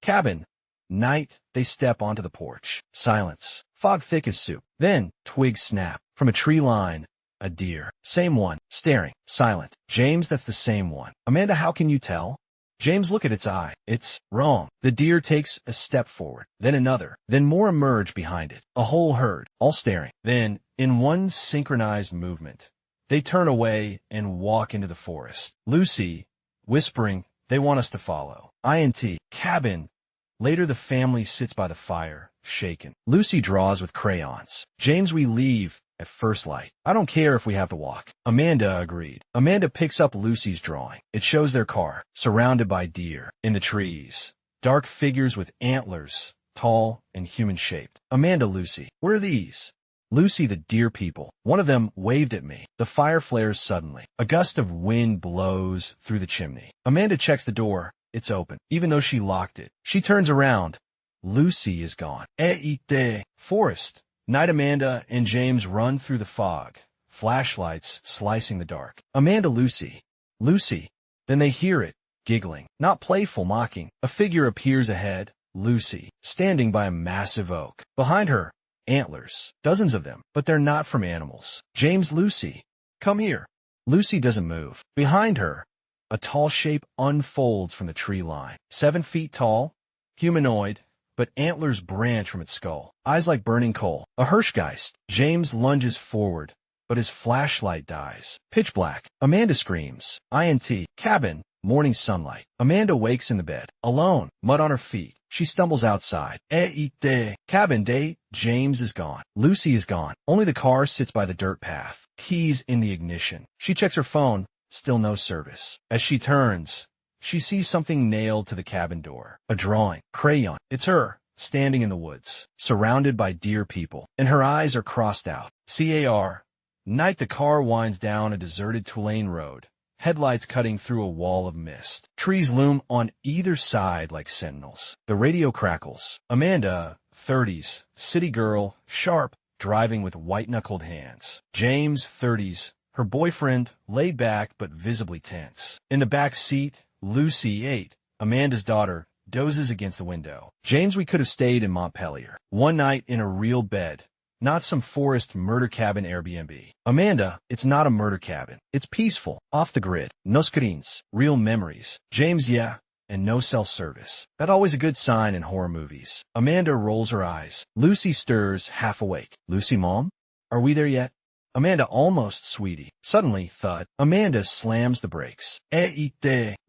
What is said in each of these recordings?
Cabin. Night. They step onto the porch. Silence. Fog thick as soup. Then, twigs snap. From a tree line. A deer. Same one. Staring. Silent. James, that's the same one. Amanda, how can you tell? James, look at its eye. It's wrong. The deer takes a step forward, then another, then more emerge behind it. A whole herd, all staring. Then, in one synchronized movement, they turn away and walk into the forest. Lucy, whispering, they want us to follow. Cabin. Later the family sits by the fire, shaken. Lucy draws with crayons. James, we leave at first light. I don't care if we have to walk. Amanda agreed. Amanda picks up Lucy's drawing. It shows their car, surrounded by deer, in the trees. Dark figures with antlers, tall and human-shaped. Amanda, Lucy, what are these? Lucy, the deer people. One of them waved at me. The fire flares suddenly. A gust of wind blows through the chimney. Amanda checks the door. It's open, even though she locked it. She turns around. Lucy is gone. Forest. Night. Amanda and James run through the fog, flashlights slicing the dark. Amanda, Lucy. Lucy. Then they hear it, giggling, not playful, mocking. A figure appears ahead. Lucy, standing by a massive oak. Behind her, antlers. Dozens of them, but they're not from animals. James, Lucy. Come here. Lucy doesn't move. Behind her, a tall shape unfolds from the tree line. 7 feet tall, humanoid, but antlers branch from its skull. Eyes like burning coal. A Hirschgeist. James lunges forward, but his flashlight dies. Pitch black. Amanda screams. Cabin. Morning sunlight. Amanda wakes in the bed. Alone. Mud on her feet. She stumbles outside. Cabin day. James is gone. Lucy is gone. Only the car sits by the dirt path. Keys in the ignition. She checks her phone. Still no service. As she turns, she sees something nailed to the cabin door. A drawing. Crayon. It's her, standing in the woods, surrounded by deer people, and her eyes are crossed out. Night. The car winds down a deserted two-lane road, headlights cutting through a wall of mist. Trees loom on either side like sentinels. The radio crackles. Amanda, 30s, city girl, sharp, driving with white-knuckled hands. James, 30s, her boyfriend, laid back but visibly tense. In the back seat, Lucy, 8, Amanda's daughter, dozes against the window. James, we could have stayed in Montpelier. One night in a real bed, not some forest murder cabin Airbnb. Amanda, it's not a murder cabin. It's peaceful, off the grid, no screens, real memories. James, yeah, and no cell service. That's always a good sign in horror movies. Amanda rolls her eyes. Lucy stirs, half awake. Lucy, Mom? Are we there yet? Amanda, almost, sweetie. Suddenly, thud. Amanda slams the brakes.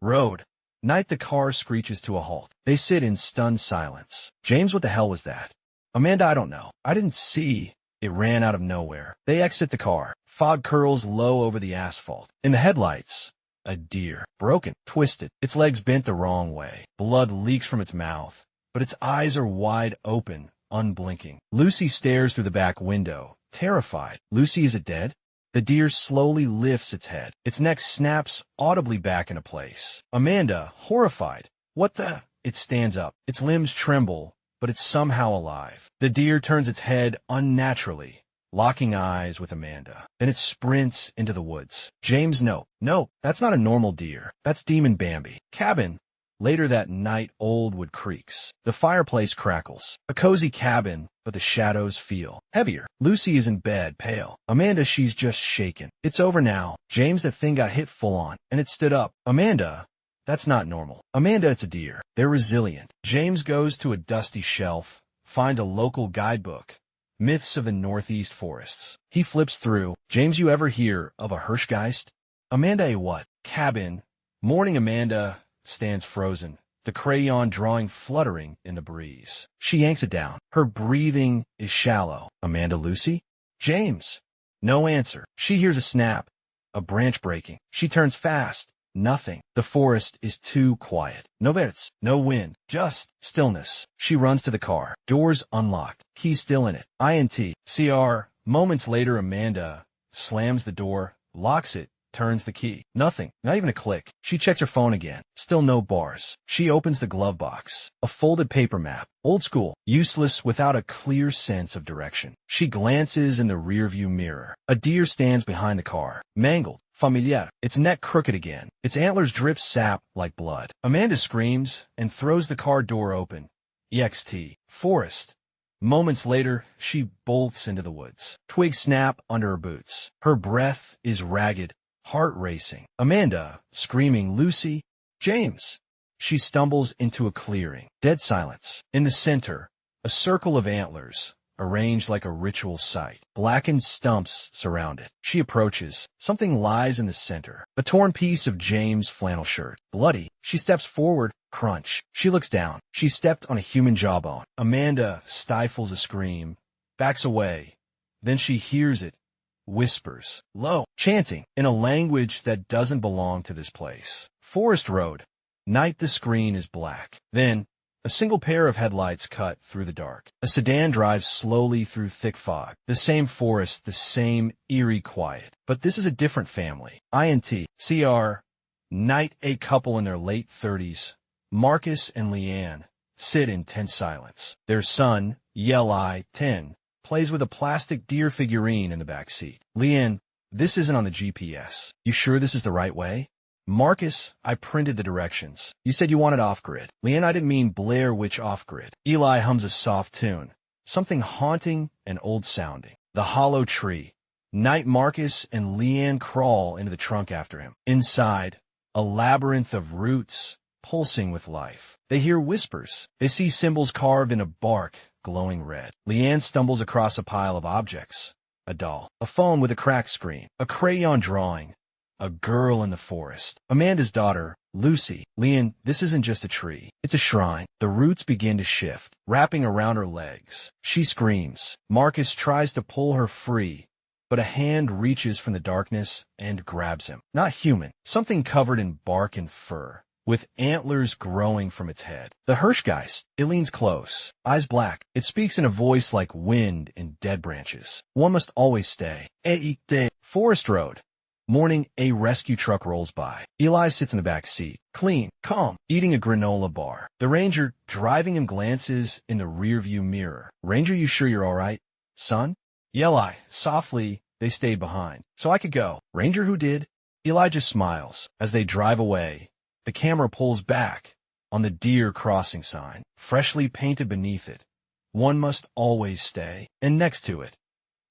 Road. Night. The car screeches to a halt. They sit in stunned silence. James, what the hell was that? Amanda, I don't know. I didn't see. It ran out of nowhere. They exit the car. Fog curls low over the asphalt. In the headlights, a deer. Broken, twisted, its legs bent the wrong way. Blood leaks from its mouth, but its eyes are wide open, unblinking. Lucy stares through the back window, terrified. Lucy, is it dead? The deer slowly lifts its head. Its neck snaps audibly back into place. Amanda, horrified. What the? It stands up. Its limbs tremble, but it's somehow alive. The deer turns its head unnaturally, locking eyes with Amanda. Then it sprints into the woods. James, no, that's not a normal deer. That's Demon Bambi. Cabin. Later that night, old wood creaks. The fireplace crackles. A cozy cabin, but the shadows feel heavier. Lucy is in bed, pale. Amanda, she's just shaken. It's over now. James, that thing got hit full on, and it stood up. Amanda, that's not normal. Amanda, it's a deer. They're resilient. James goes to a dusty shelf, find a local guidebook. Myths of the Northeast Forests. He flips through. James, you ever hear of a Hirschgeist? Amanda, a what? Cabin. Morning. Amanda stands frozen, the crayon drawing fluttering in the breeze. She yanks it down. Her breathing is shallow. Amanda, Lucy? James. No answer. She hears a snap, a branch breaking. She turns fast. Nothing. The forest is too quiet. No birds, no wind, just stillness. She runs to the car. Doors unlocked. Key still in it. Moments later, Amanda slams the door, locks it, turns the key. Nothing. Not even a click. She checks her phone again. Still no bars. She opens the glove box. A folded paper map. Old school. Useless, without a clear sense of direction. She glances in the rearview mirror. A deer stands behind the car. Mangled. familiar. Its neck crooked again. Its antlers drip sap like blood. Amanda screams and throws the car door open. EXT. Forest. Moments later, she bolts into the woods. Twigs snap under her boots. Her breath is ragged, heart racing. Amanda, screaming, Lucy, James. She stumbles into a clearing. Dead silence. In the center, a circle of antlers, arranged like a ritual site. Blackened stumps surround it. She approaches. Something lies in the center. A torn piece of James' flannel shirt. Bloody. She steps forward. Crunch. She looks down. She stepped on a human jawbone. Amanda stifles a scream, backs away. Then she hears it. Whispers. Low. Chanting. In a language that doesn't belong to this place. Forest Road. Night. The screen is black. Then, a single pair of headlights cut through the dark. A sedan drives slowly through thick fog. The same forest, the same eerie quiet. But this is a different family. INT. Night. A couple in their late 30s, Marcus and Leanne, sit in tense silence. Their son, Eli, 10, plays with a plastic deer figurine in the back seat. Leanne, this isn't on the GPS. You sure this is the right way? Marcus, I printed the directions. You said you wanted off-grid. Leanne, I didn't mean Blair Witch off-grid. Eli hums a soft tune. Something haunting and old-sounding. The hollow tree. Night. Marcus and Leanne crawl into the trunk after him. Inside, a labyrinth of roots, pulsing with life. They hear whispers. They see symbols carved in a bark, glowing red. Leanne stumbles across a pile of objects. A doll. A phone with a cracked screen. A crayon drawing. A girl in the forest. Amanda's daughter, Lucy. Leanne, this isn't just a tree. It's a shrine. The roots begin to shift, wrapping around her legs. She screams. Marcus tries to pull her free, but a hand reaches from the darkness and grabs him. Not human. Something covered in bark and fur, with antlers growing from its head. The Hirschgeist. It leans close, eyes black. It speaks in a voice like wind in dead branches. One must always stay. Forest Road. Morning. A rescue truck rolls by. Eli sits in the back seat, clean, calm, eating a granola bar. The ranger, driving him, glances in the rearview mirror. Ranger, you sure you're all right, son? Eli, softly, they stayed behind, so I could go. Ranger, who did? Eli just smiles. As they drive away, the camera pulls back on the deer crossing sign, freshly painted beneath it. One must always stay. And next to it,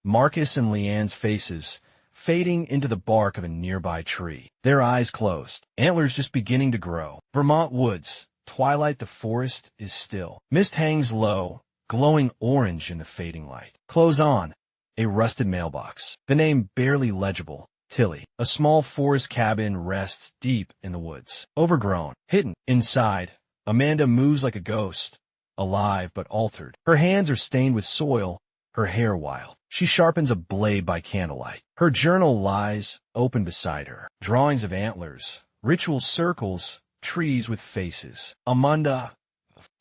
Marcus and Leanne's faces, fading into the bark of a nearby tree. Their eyes closed, antlers just beginning to grow. Vermont woods. Twilight. The forest is still. Mist hangs low, glowing orange in the fading light. Clothes on. A rusted mailbox. The name barely legible. Tilly. A small forest cabin rests deep in the woods. Overgrown. Hidden. Inside, Amanda moves like a ghost. Alive but altered. Her hands are stained with soil, her hair wild. She sharpens a blade by candlelight. Her journal lies open beside her. Drawings of antlers, ritual circles, trees with faces. Amanda,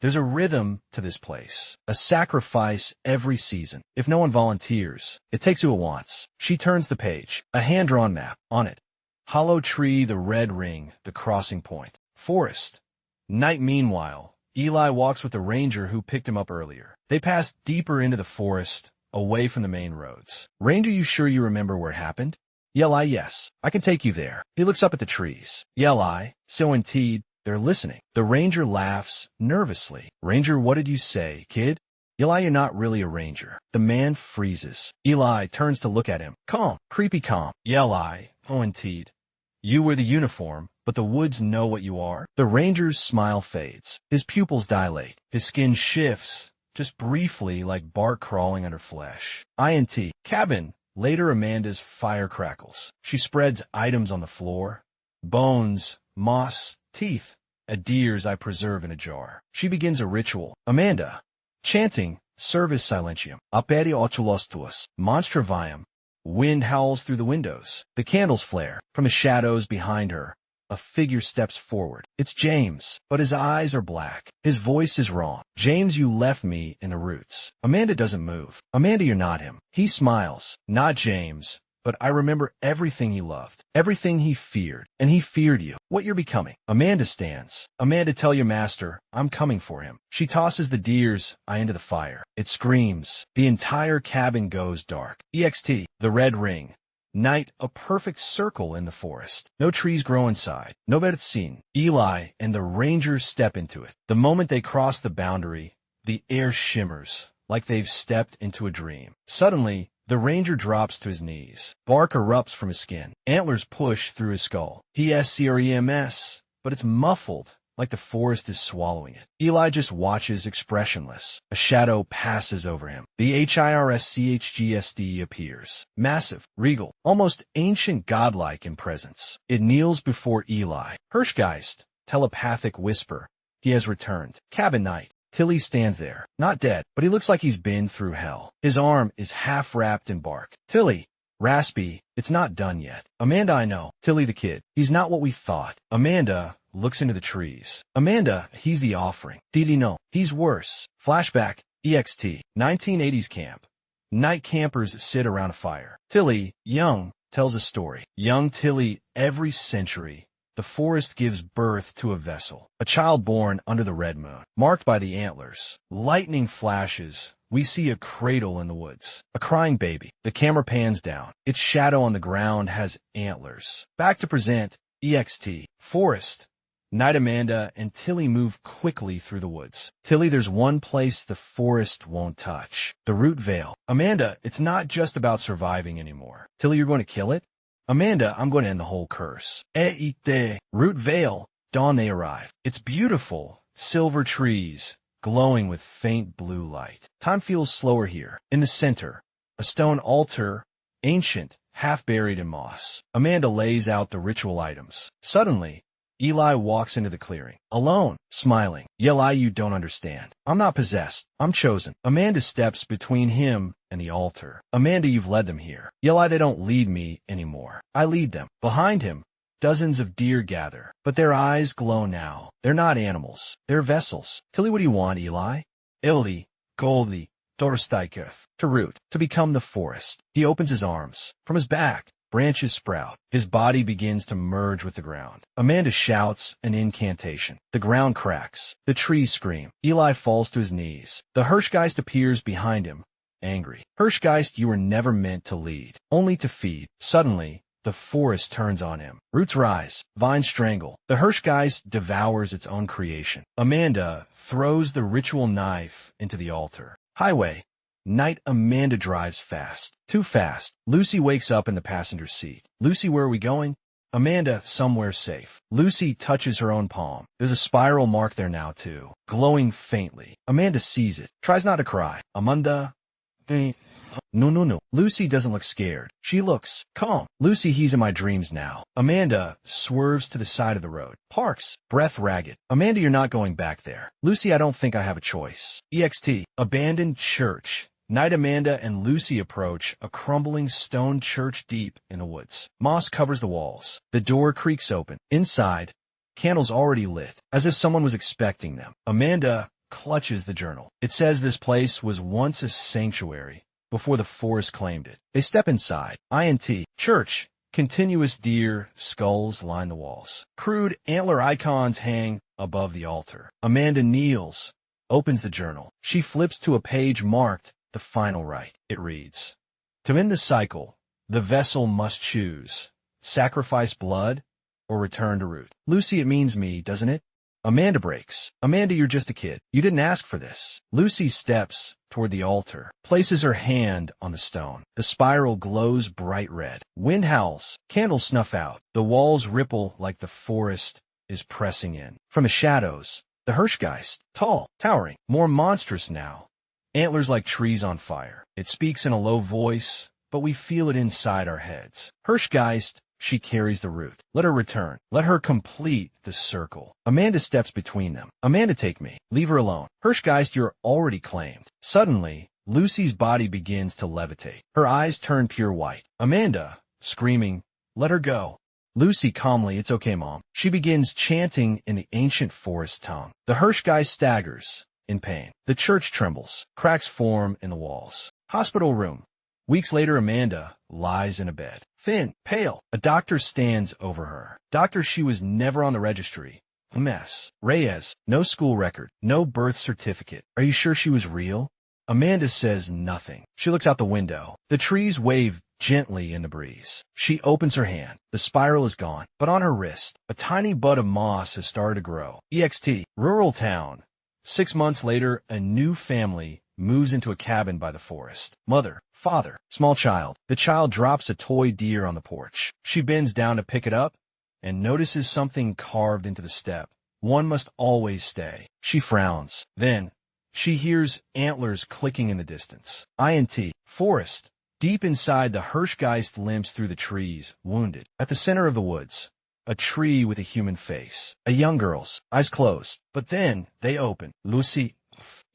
there's a rhythm to this place. A sacrifice every season. If no one volunteers, it takes who it wants. She turns the page. A hand-drawn map. On it. Hollow tree, the red ring, the crossing point. Forest. Night. Meanwhile, Eli walks with the ranger who picked him up earlier. They pass deeper into the forest, away from the main roads. Ranger, you sure you remember where it happened? Eli, yes. I can take you there. He looks up at the trees. Eli, so indeed, they're listening. The ranger laughs nervously. Ranger, what did you say, kid? Eli, you're not really a ranger. The man freezes. Eli turns to look at him. Calm, creepy calm. Eli, oh indeed. You wear the uniform, but the woods know what you are. The ranger's smile fades. His pupils dilate. His skin shifts, just briefly, like bark crawling under flesh. INT. Cabin. Later, Amanda's fire crackles. She spreads items on the floor. Bones, moss, teeth. A deer's I preserve in a jar. She begins a ritual. Amanda. Chanting. Service silentium. Aperi oculos tuus. Monstra viam. Wind howls through the windows. The candles flare. From the shadows behind her, a figure steps forward. It's James, but his eyes are black. His voice is wrong. James, you left me in the roots. Amanda doesn't move. Amanda, you're not him. He smiles. Not James, but I remember everything he loved, everything he feared, and he feared you, what you're becoming. Amanda stands. Amanda, tell your master, I'm coming for him. She tosses the deer's eye into the fire. It screams. The entire cabin goes dark. EXT. The red ring. Night, a perfect circle in the forest. No trees grow inside. No medicine. Eli and the ranger step into it. The moment they cross the boundary, the air shimmers, like they've stepped into a dream. Suddenly, the ranger drops to his knees. Bark erupts from his skin. Antlers push through his skull. He screams, but it's muffled, like the forest is swallowing it. Eli just watches expressionless. A shadow passes over him. The HIRSCHGSD appears. Massive, regal, almost ancient godlike in presence. It kneels before Eli. Hirschgeist, telepathic whisper. He has returned. Cabin night. Tilly stands there, not dead, but he looks like he's been through hell. His arm is half wrapped in bark. Tilly, raspy, it's not done yet. Amanda, I know. Tilly the kid. He's not what we thought. Amanda looks into the trees. Amanda, he's the offering. Didi, no. He's worse. Flashback, EXT, 1980s camp. Night campers sit around a fire. Tilly, young, tells a story. Young Tilly, every century. The forest gives birth to a vessel, a child born under the red moon, marked by the antlers. Lightning flashes. We see a cradle in the woods, a crying baby. The camera pans down. Its shadow on the ground has antlers. Back to present, EXT, forest. Night, Amanda and Tilly move quickly through the woods. Tilly, there's one place the forest won't touch. The root veil. Amanda, it's not just about surviving anymore. Tilly, you're going to kill it? Amanda, I'm going to end the whole curse. Root veil. Dawn, they arrive. It's beautiful. Silver trees, glowing with faint blue light. Time feels slower here. In the center, a stone altar, ancient, half buried in moss. Amanda lays out the ritual items. Suddenly, Eli walks into the clearing. Alone, smiling. Eli, you don't understand. I'm not possessed. I'm chosen. Amanda steps between him and the altar. Amanda, you've led them here. Eli, they don't lead me anymore. I lead them. Behind him, dozens of deer gather, but their eyes glow now. They're not animals. They're vessels. Tilly, what do you want, Eli? Ildi, Goldi, Dorsteiketh. To root, to become the forest. He opens his arms. From his back, branches sprout. His body begins to merge with the ground. Amanda shouts an incantation. The ground cracks. The trees scream. Eli falls to his knees. The Hirschgeist appears behind him, angry. Hirschgeist, you were never meant to lead, only to feed. Suddenly, the forest turns on him. Roots rise. Vines strangle. The Hirschgeist devours its own creation. Amanda throws the ritual knife into the altar. Highway. Night, Amanda drives fast. Too fast. Lucy wakes up in the passenger seat. Lucy, where are we going? Amanda, somewhere safe. Lucy touches her own palm. There's a spiral mark there now, too, glowing faintly. Amanda sees it. Tries not to cry. Amanda. No. Lucy doesn't look scared. She looks calm. Lucy, he's in my dreams now. Amanda swerves to the side of the road. Parks, breath ragged. Amanda, you're not going back there. Lucy, I don't think I have a choice. EXT, abandoned church. Night, Amanda and Lucy approach a crumbling stone church deep in the woods. Moss covers the walls. The door creaks open. Inside, candles already lit, as if someone was expecting them. Amanda clutches the journal. It says this place was once a sanctuary before the forest claimed it. They step inside. INT, church. Continuous deer skulls line the walls. Crude antler icons hang above the altar. Amanda kneels, opens the journal. She flips to a page marked the final rite. It reads, to end the cycle, the vessel must choose, sacrifice blood or return to root. Lucy, it means me, doesn't it? Amanda breaks. Amanda, you're just a kid. You didn't ask for this. Lucy steps toward the altar, places her hand on the stone. The spiral glows bright red. Wind howls. Candles snuff out. The walls ripple like the forest is pressing in. From the shadows, the Hirschgeist, tall, towering, more monstrous now. Antlers like trees on fire. It speaks in a low voice, but we feel it inside our heads. Hirschgeist, she carries the root. Let her return. Let her complete the circle. Amanda steps between them. Amanda, take me. Leave her alone. Hirschgeist, you're already claimed. Suddenly, Lucy's body begins to levitate. Her eyes turn pure white. Amanda, screaming, let her go. Lucy calmly, it's okay, Mom. She begins chanting in the ancient forest tongue. The Hirschgeist staggers in pain. The church trembles. Cracks form in the walls. Hospital room. Weeks later, Amanda lies in a bed. Thin, pale. A doctor stands over her. Doctor, she was never on the registry. A mess. Reyes, no school record, no birth certificate. Are you sure she was real? Amanda says nothing. She looks out the window. The trees wave gently in the breeze. She opens her hand. The spiral is gone, but on her wrist, a tiny bud of moss has started to grow. Rural town. 6 months later, a new family moves into a cabin by the forest. Mother, father, small child. The child drops a toy deer on the porch. She bends down to pick it up and notices something carved into the step. One must always stay. She frowns. Then, she hears antlers clicking in the distance. Forest. Deep inside, the Hirschgeist limps through the trees, wounded. At the center of the woods, a tree with a human face. A young girl's, eyes closed. But then, they open. Lucy,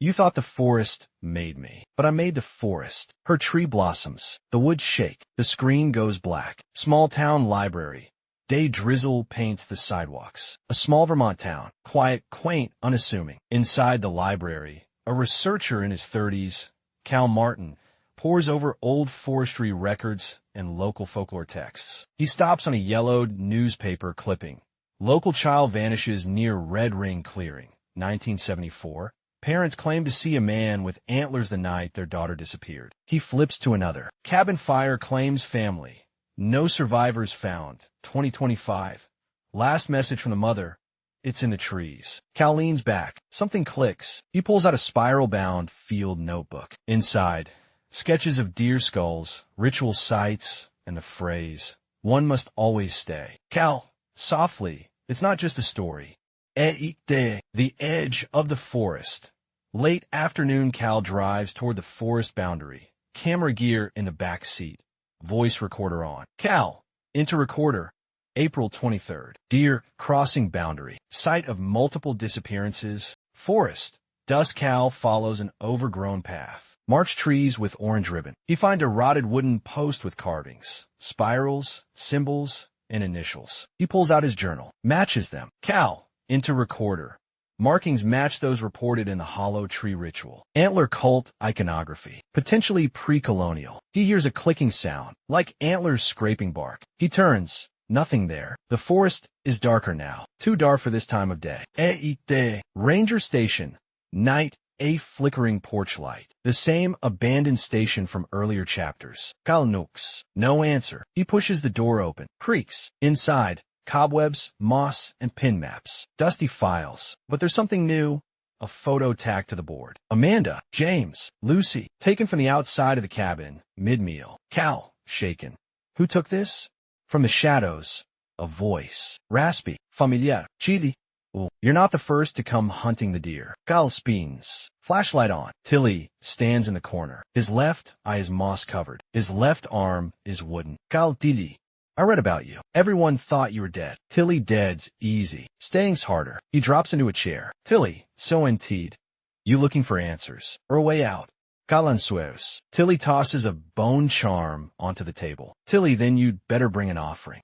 you thought the forest made me, but I made the forest. Her tree blossoms. The woods shake. The screen goes black. Small town library. Day drizzle paints the sidewalks. A small Vermont town. Quiet, quaint, unassuming. Inside the library, a researcher in his 30s, Cal Martin, pores over old forestry records and local folklore texts. He stops on a yellowed newspaper clipping. Local child vanishes near Red Ring Clearing, 1974. Parents claim to see a man with antlers the night their daughter disappeared. He flips to another. Cabin fire claims family. No survivors found, 2025. Last message from the mother. It's in the trees. Cal leans back. Something clicks. He pulls out a spiral-bound field notebook. Inside, sketches of deer skulls, ritual sites, and the phrase, one must always stay. Cal, softly, it's not just a story. The edge of the forest. Late afternoon, Cal drives toward the forest boundary. Camera gear in the back seat. Voice recorder on. Cal, into recorder. April 23rd. Deer crossing boundary. Site of multiple disappearances. Forest. Dusk. Cal follows an overgrown path. March trees with orange ribbon. He finds a rotted wooden post with carvings, spirals, symbols, and initials. He pulls out his journal, matches them. Cal, into recorder. Markings match those reported in the hollow tree ritual. Antler cult iconography, potentially pre-colonial. He hears a clicking sound, like antlers scraping bark. He turns. Nothing there. The forest is darker now. Too dark for this time of day. Ranger station. Night. A flickering porch light. The same abandoned station from earlier chapters. Cal knocks. No answer. He pushes the door open. Creaks. Inside. Cobwebs, moss, and pin maps. Dusty files. But there's something new. A photo tacked to the board. Amanda, James, Lucy, taken from the outside of the cabin, mid-meal. Cal, shaken. Who took this? From the shadows, a voice. Raspy, familiar. Chili. Oh, you're not the first to come hunting the deer. Cal spins. Flashlight on. Tilly stands in the corner. His left eye is moss-covered. His left arm is wooden. Cal Tilly. I read about you. Everyone thought you were dead. Tilly dead's easy. Staying's harder. He drops into a chair. Tilly, so indeed. You looking for answers, or a way out? Calansueros. Tilly tosses a bone charm onto the table. Tilly, then you'd better bring an offering.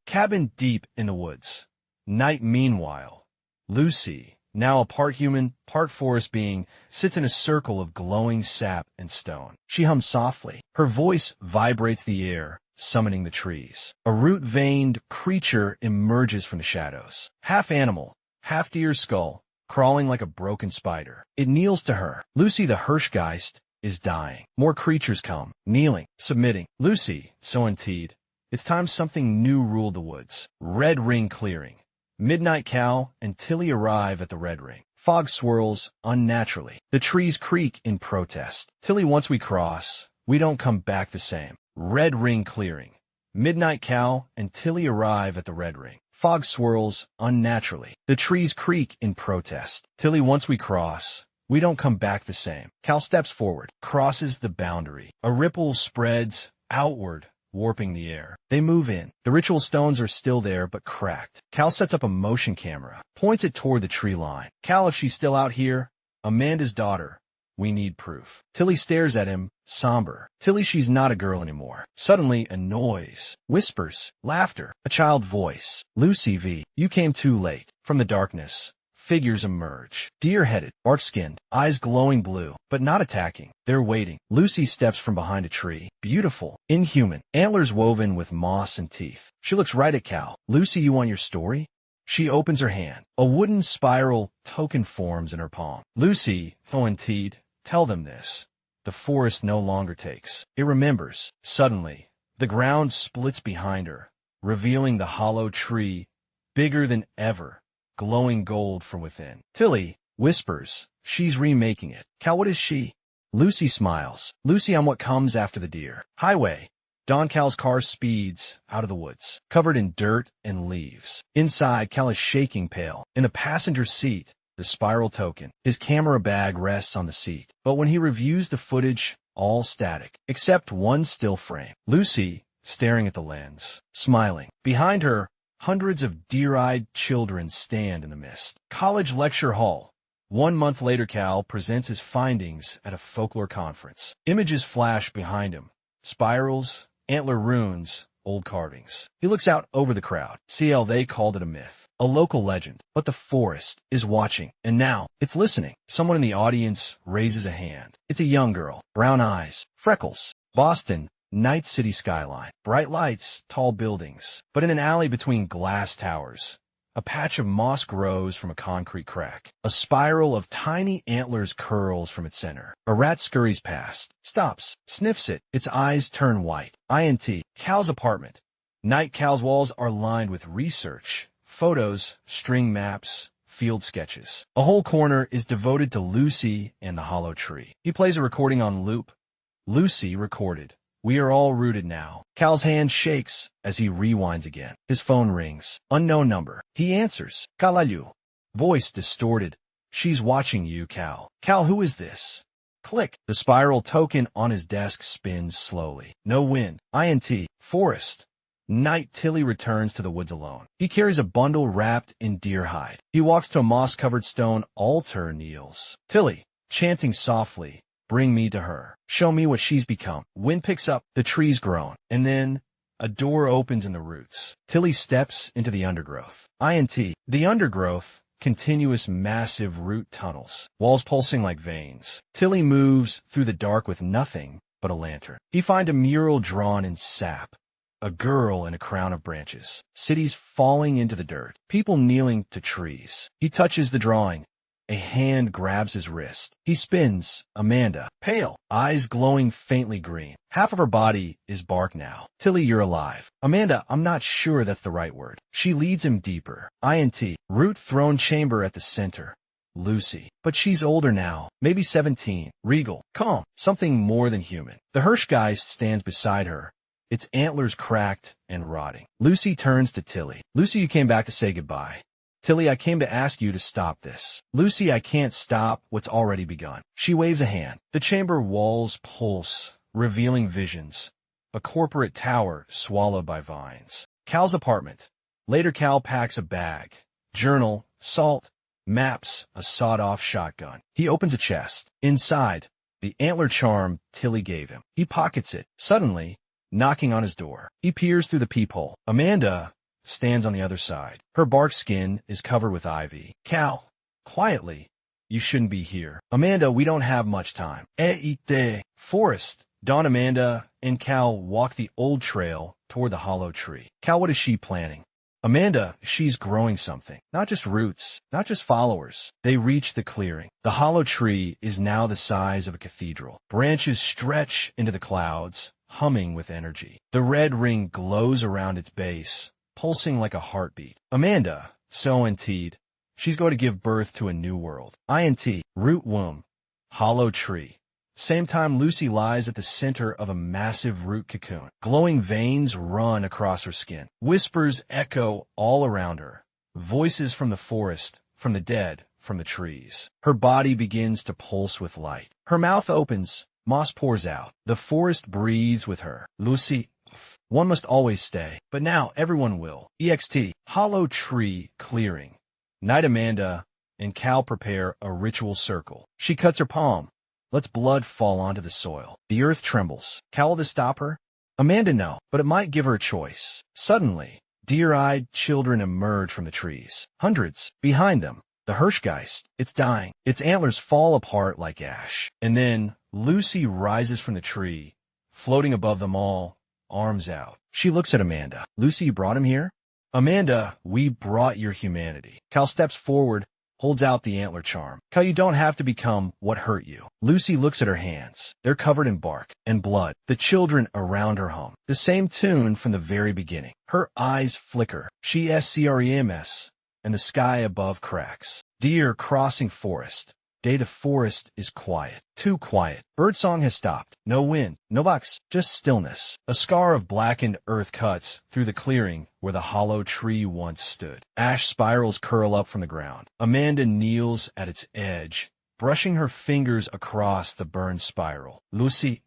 Cabin deep in the woods. Night meanwhile. Lucy, now a part human, part forest being, sits in a circle of glowing sap and stone. She hums softly. Her voice vibrates the air, summoning the trees. A root-veined creature emerges from the shadows. Half animal, half deer skull, crawling like a broken spider. It kneels to her. Lucy the Hirschgeist is dying. More creatures come, kneeling, submitting. Lucy, so indeed. It's time something new ruled the woods. Red Ring Clearing. Midnight. Cal and Tilly arrive at the Red Ring. Fog swirls unnaturally. The trees creak in protest. Tilly, once we cross, we don't come back the same. Red Ring Clearing. Midnight. Cal and Tilly arrive at the Red Ring. Fog swirls unnaturally. The trees creak in protest. Tilly, once we cross, we don't come back the same. Cal steps forward, crosses the boundary. A ripple spreads outward, warping the air. They move in. The ritual stones are still there, but cracked. Cal sets up a motion camera, points it toward the tree line. Cal, if she's still out here, Amanda's daughter. We need proof. Tilly stares at him, somber. Tilly, she's not a girl anymore. Suddenly, a noise. Whispers. Laughter. A child voice. Lucy V. You came too late. From the darkness, figures emerge. Deer-headed, bark-skinned, eyes glowing blue, but not attacking. They're waiting. Lucy steps from behind a tree. Beautiful. Inhuman. Antlers woven with moss and teeth. She looks right at Cal. Lucy, you want your story? She opens her hand. A wooden spiral token forms in her palm. Lucy, oh indeed. Tell them this. the forest no longer takes. It remembers. Suddenly, the ground splits behind her, revealing the hollow tree, bigger than ever, glowing gold from within. Tilly whispers, she's remaking it. Cal, what is she? Lucy smiles. Lucy, I'm what comes after the deer. Highway. Don Cal's car speeds out of the woods, covered in dirt and leaves. Inside, Cal is shaking pale. In the passenger seat, the spiral token. His camera bag rests on the seat. But when he reviews the footage, all static, except one still frame. Lucy, staring at the lens, smiling. Behind her, hundreds of deer-eyed children stand in the mist. College lecture hall. 1 month later, Cal presents his findings at a folklore conference. Images flash behind him. Spirals, antler runes, old carvings. He looks out over the crowd. CL, they called it a myth, a local legend. But the forest is watching, and now it's listening. Someone in the audience raises a hand. It's a young girl, brown eyes, freckles. Boston, night city skyline, bright lights, tall buildings. But in an alley between glass towers, a patch of moss grows from a concrete crack. A spiral of tiny antlers curls from its center. A rat scurries past, stops, sniffs it. Its eyes turn white. INT. Cal's apartment. Night. Cal's walls are lined with research, photos, string maps, field sketches. A whole corner is devoted to Lucy and the hollow tree. He plays a recording on loop. Lucy recorded. We are all rooted now. Cal's hand shakes as he rewinds again. His phone rings. Unknown number. He answers. Kalalu. Voice distorted. She's watching you, Cal. Cal, who is this? Click. The spiral token on his desk spins slowly. No wind. INT. Forest. Night. Tilly returns to the woods alone. He carries a bundle wrapped in deer hide. He walks to a moss-covered stone altar, kneels. Tilly, chanting softly. Bring me to her. Show me what she's become. Wind picks up, the trees groan, and then a door opens in the roots. Tilly steps into the undergrowth. INT. The undergrowth, continuous massive root tunnels, walls pulsing like veins. Tilly moves through the dark with nothing but a lantern. He finds a mural drawn in sap. A girl in a crown of branches. Cities falling into the dirt. People kneeling to trees. He touches the drawing. A hand grabs his wrist. He spins. Amanda, pale, eyes glowing faintly green. Half of her body is bark now. Tilly, you're alive. Amanda, I'm not sure that's the right word. She leads him deeper. INT. Root throne chamber at the center. Lucy. But she's older now. Maybe 17. Regal. Calm. Something more than human. The Hirschgeist stands beside her. Its antlers cracked and rotting. Lucy turns to Tilly. Lucy, you came back to say goodbye. Tilly, I came to ask you to stop this. Lucy, I can't stop what's already begun. She waves a hand. The chamber walls pulse, revealing visions. A corporate tower swallowed by vines. Cal's apartment. Later, Cal packs a bag. Journal, salt, maps, a sawed-off shotgun. He opens a chest. Inside, the antler charm Tilly gave him. He pockets it. Suddenly, knocking on his door. He peers through the peephole. Amanda stands on the other side. Her bark skin is covered with ivy. Cal, quietly, you shouldn't be here. Amanda, we don't have much time. Eite. Forest. Dawn, Amanda, and Cal walk the old trail toward the hollow tree. Cal, what is she planning? Amanda, she's growing something. Not just roots, not just followers. They reach the clearing. The hollow tree is now the size of a cathedral. Branches stretch into the clouds, humming with energy. The red ring glows around its base, pulsing like a heartbeat. Amanda, so indeed, she's going to give birth to a new world. INT. Root womb. Hollow tree. Same time, Lucy lies at the center of a massive root cocoon. Glowing veins run across her skin. Whispers echo all around her. Voices from the forest, from the dead, from the trees. Her body begins to pulse with light. Her mouth opens. Moss pours out. The forest breathes with her. Lucy, one must always stay. But now everyone will. EXT. Hollow tree clearing. Night. Amanda and Cal prepare a ritual circle. She cuts her palm. Lets blood fall onto the soil. The earth trembles. Cal, will this stop her? Amanda, no, but it might give her a choice. Suddenly, deer-eyed children emerge from the trees. Hundreds. Behind them, the Hirschgeist. It's dying. Its antlers fall apart like ash. And then Lucy rises from the tree, floating above them all, arms out. She looks at Amanda. Lucy, you brought him here? Amanda, we brought your humanity. Cal steps forward, holds out the antler charm. Cal, you don't have to become what hurt you. Lucy looks at her hands. They're covered in bark and blood. The children around her hum the same tune from the very beginning. Her eyes flicker. She screams, and the sky above cracks. Deer crossing forest. Day the forest is quiet. Too quiet. Birdsong has stopped. No wind, no bucks, just stillness. A scar of blackened earth cuts through the clearing where the hollow tree once stood. Ash spirals curl up from the ground. Amanda kneels at its edge, brushing her fingers across the burned spiral. Lucy,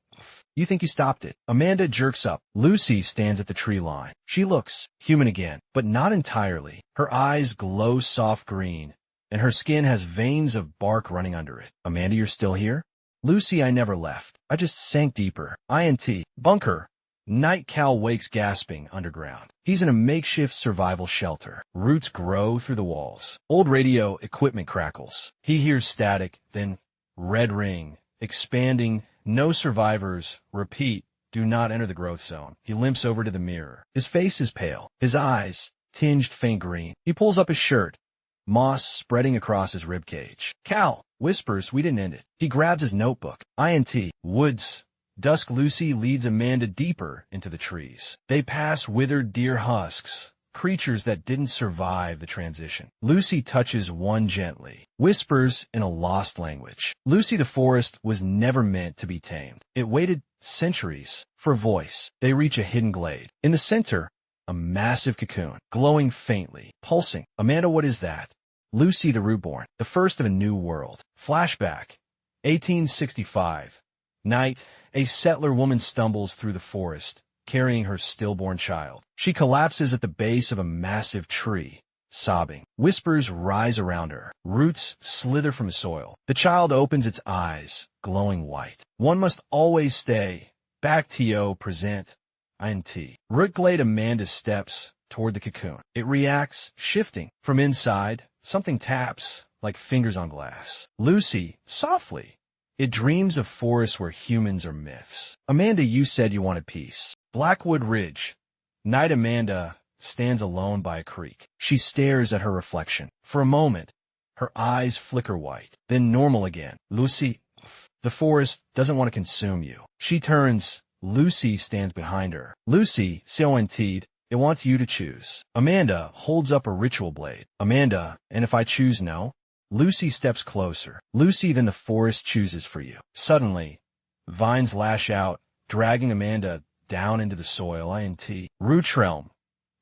you think you stopped it. Amanda jerks up. Lucy stands at the tree line. She looks human again, but not entirely. Her eyes glow soft green, and her skin has veins of bark running under it. Amanda, you're still here? Lucy, I never left. I just sank deeper. INT. Bunker. Night Cal wakes gasping underground. He's in a makeshift survival shelter. Roots grow through the walls. Old radio equipment crackles. He hears static, then red ring, expanding, no survivors, repeat, do not enter the growth zone. He limps over to the mirror. His face is pale. His eyes, tinged faint green. He pulls up his shirt. Moss spreading across his ribcage. Cal whispers, we didn't end it. He grabs his notebook. INT. Woods. Dusk. Lucy leads Amanda deeper into the trees. They pass withered deer husks, creatures that didn't survive the transition. Lucy touches one gently, whispers in a lost language. Lucy, the forest was never meant to be tamed. It waited centuries for a voice. They reach a hidden glade. In the center, a massive cocoon, glowing faintly, pulsing. Amanda, what is that? Lucy, the rootborn, the first of a new world. Flashback. 1865. Night. A settler woman stumbles through the forest, carrying her stillborn child. She collapses at the base of a massive tree, sobbing. Whispers rise around her. Roots slither from the soil. The child opens its eyes, glowing white. One must always stay. Back to present. INT. Root glade. Amanda steps toward the cocoon. It reacts, shifting. From inside, something taps, like fingers on glass. Lucy, softly. It dreams of forests where humans are myths. Amanda, you said you wanted peace. Blackwood Ridge. Night. Amanda stands alone by a creek. She stares at her reflection. For a moment, her eyes flicker white, then normal again. Lucy, the forest doesn't want to consume you. She turns. Lucy stands behind her. Lucy, CONT'd, it wants you to choose. Amanda holds up a ritual blade. Amanda, and if I choose no? Lucy steps closer. Lucy, then the forest chooses for you. Suddenly, vines lash out, dragging Amanda down into the soil. INT. Root realm.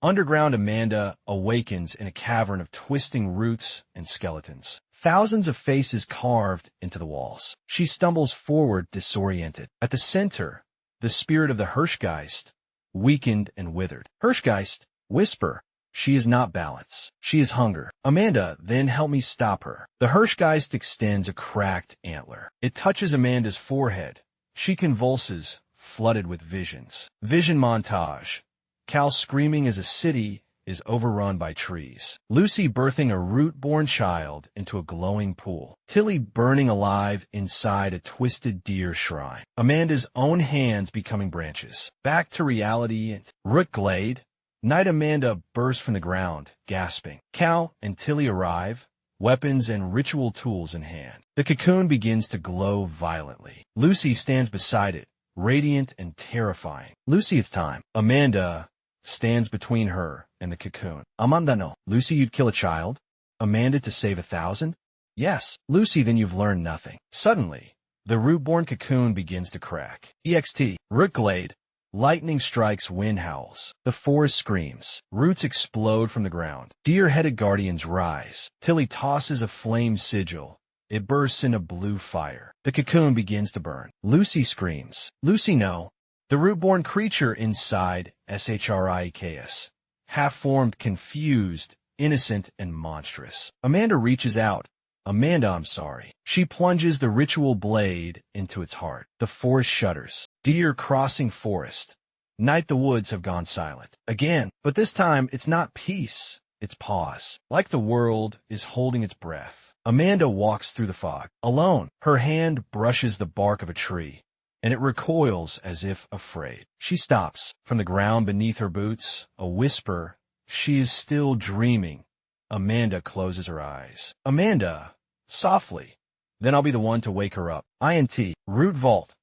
Underground. Amanda awakens in a cavern of twisting roots and skeletons. Thousands of faces carved into the walls. She stumbles forward, disoriented. At the center, the spirit of the Hirschgeist, weakened and withered. Hirschgeist, whisper. She is not balance. She is hunger. Amanda, then help me stop her. The Hirschgeist extends a cracked antler. It touches Amanda's forehead. She convulses, flooded with visions. Vision montage. Cal screaming as a city is overrun by trees. Lucy birthing a root-born child into a glowing pool. Tilly burning alive inside a twisted deer shrine. Amanda's own hands becoming branches. Back to reality and root glade. Night. Amanda bursts from the ground, gasping. Cal and Tilly arrive, weapons and ritual tools in hand. The cocoon begins to glow violently. Lucy stands beside it, radiant and terrifying. Lucy, it's time. Amanda stands between her and the cocoon. Amanda, no. Lucy, you'd kill a child? Amanda, to save 1,000? Yes. Lucy, then you've learned nothing. Suddenly, the root-born cocoon begins to crack. EXT. Root glade. Lightning strikes, wind howls. The forest screams. Roots explode from the ground. Deer-headed guardians rise. Tilly tosses a flame sigil. It bursts into blue fire. The cocoon begins to burn. Lucy screams. Lucy, no. The root-born creature inside, SHRIKS. Half-formed, confused, innocent, and monstrous. Amanda reaches out. Amanda, I'm sorry. She plunges the ritual blade into its heart. The forest shudders. Deer crossing forest. Night. The woods have gone silent. Again, but this time it's not peace. It's pause. Like the world is holding its breath. Amanda walks through the fog. Alone. Her hand brushes the bark of a tree, and it recoils as if afraid. She stops. From the ground beneath her boots, a whisper. She is still dreaming. Amanda closes her eyes. Amanda, softly. Then I'll be the one to wake her up. Root vault.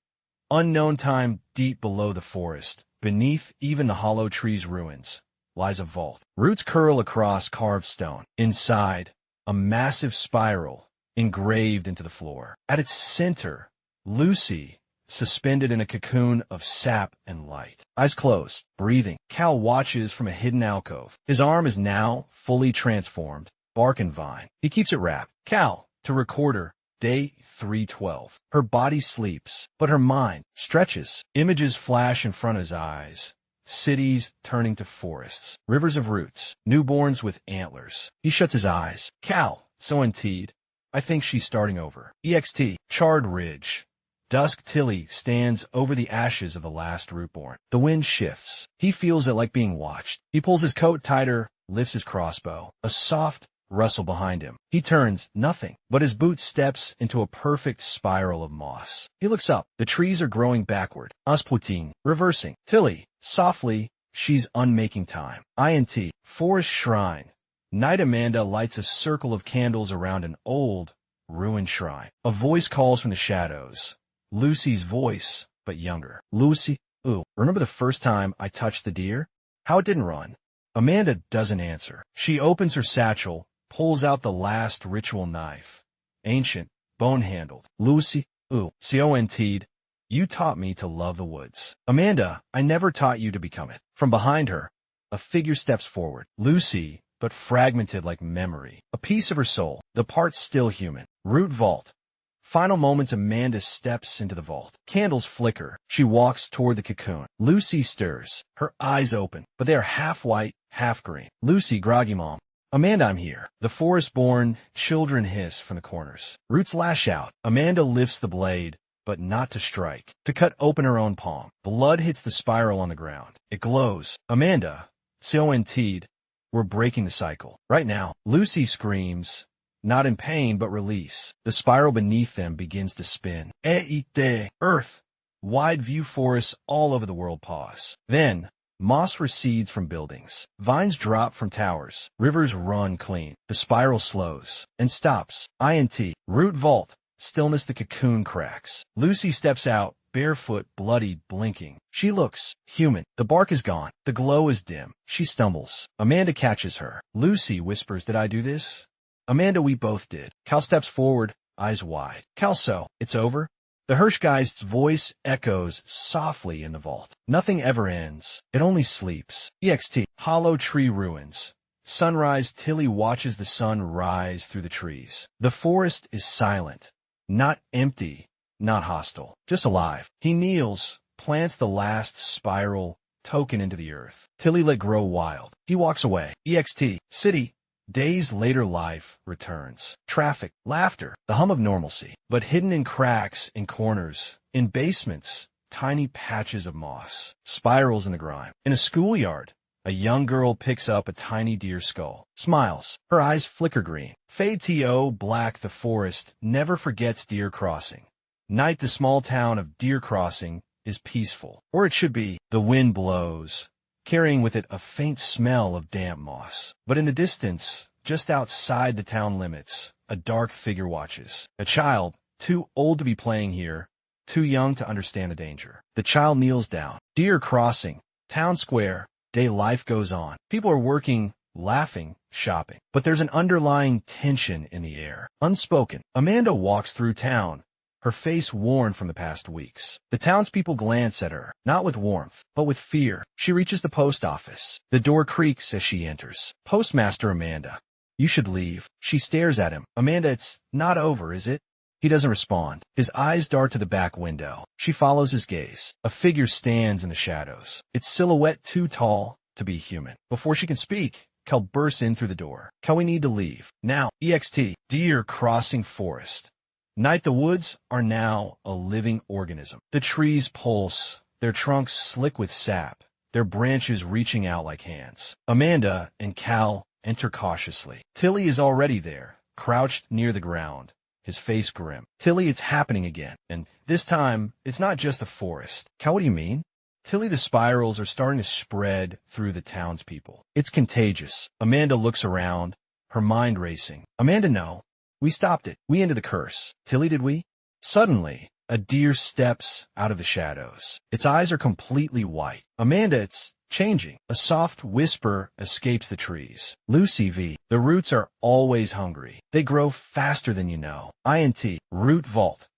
Unknown time deep below the forest, beneath even the hollow tree's ruins, lies a vault. Roots curl across carved stone. Inside, a massive spiral engraved into the floor. At its center, Lucy, suspended in a cocoon of sap and light. Eyes closed, breathing. Cal watches from a hidden alcove. His arm is now fully transformed, bark and vine. He keeps it wrapped. Cal, to recorder, day 312. Her body sleeps, but her mind stretches. Images flash in front of his eyes. Cities turning to forests. Rivers of roots. Newborns with antlers. He shuts his eyes. Cal, so indeed. I think she's starting over. Charred ridge. Dusk Tilly stands over the ashes of the last rootborn. The wind shifts. He feels it like being watched. He pulls his coat tighter, lifts his crossbow. A soft rustle behind him. He turns, nothing, but his boot steps into a perfect spiral of moss. He looks up. The trees are growing backward. Asputin, reversing. Tilly, softly, she's unmaking time. Forest shrine. Night Amanda lights a circle of candles around an old, ruined shrine. A voice calls from the shadows. Lucy's voice, but younger. Lucy, remember the first time I touched the deer? How it didn't run? Amanda doesn't answer. She opens her satchel, pulls out the last ritual knife. Ancient, bone-handled. Lucy, you taught me to love the woods. Amanda, I never taught you to become it. From behind her, a figure steps forward. Lucy, but fragmented like memory. A piece of her soul, the part still human. Root vault. Final moments, Amanda steps into the vault. Candles flicker. She walks toward the cocoon. Lucy stirs, her eyes open, but they are half white, half green. Lucy, groggy mom. Amanda, I'm here. The forest-born children hiss from the corners. Roots lash out. Amanda lifts the blade, but not to strike, to cut open her own palm. Blood hits the spiral on the ground. It glows. Amanda, we're breaking the cycle. Right now, Lucy screams, not in pain, but release. The spiral beneath them begins to spin. Earth. Wide view forests all over the world pause. Then, moss recedes from buildings. Vines drop from towers. Rivers run clean. The spiral slows and stops. Root vault. Stillness, the cocoon cracks. Lucy steps out, barefoot, bloodied, blinking. She looks human. The bark is gone. The glow is dim. She stumbles. Amanda catches her. Lucy whispers, did I do this? Amanda, we both did. Cal steps forward, eyes wide. Cal, so, it's over? The Hirschgeist's voice echoes softly in the vault. Nothing ever ends. It only sleeps. Hollow tree ruins. Sunrise, Tilly watches the sun rise through the trees. The forest is silent. Not empty, not hostile, just alive. He kneels, plants the last spiral token into the earth. Tilly let grow wild. He walks away. City. Days later, life returns. Traffic, laughter, the hum of normalcy. But hidden in cracks, in corners, in basements, tiny patches of moss. Spirals in the grime. In a schoolyard, a young girl picks up a tiny deer skull. Smiles. Her eyes flicker green. Fade to black, the forest never forgets Deer Crossing. Night, the small town of Deer Crossing, is peaceful. Or it should be. The wind blows, carrying with it a faint smell of damp moss. But in the distance, just outside the town limits, a dark figure watches. A child, too old to be playing here, too young to understand the danger. The child kneels down. Deer Crossing, town square, day life goes on. People are working, laughing, shopping. But there's an underlying tension in the air, unspoken. Amanda walks through town, her face worn from the past weeks. The townspeople glance at her, not with warmth, but with fear. She reaches the post office. The door creaks as she enters. Postmaster Amanda. You should leave. She stares at him. Amanda, it's not over, is it? He doesn't respond. His eyes dart to the back window. She follows his gaze. A figure stands in the shadows, its silhouette too tall to be human. Before she can speak, Kel bursts in through the door. Kel, we need to leave. Now. Deer Crossing Forest. Night, the woods are now a living organism. The trees pulse, their trunks slick with sap, their branches reaching out like hands. Amanda and Cal enter cautiously. Tilly is already there, crouched near the ground, his face grim. Tilly, it's happening again. And this time, it's not just the forest. Cal, what do you mean? Tilly, the spirals are starting to spread through the townspeople. It's contagious. Amanda looks around, her mind racing. Amanda, no. We stopped it. We ended the curse. Tilly, did we? Suddenly, a deer steps out of the shadows. Its eyes are completely white. Amanda, it's changing. A soft whisper escapes the trees. Lucy V. The roots are always hungry. They grow faster than you know. INT. Root vault.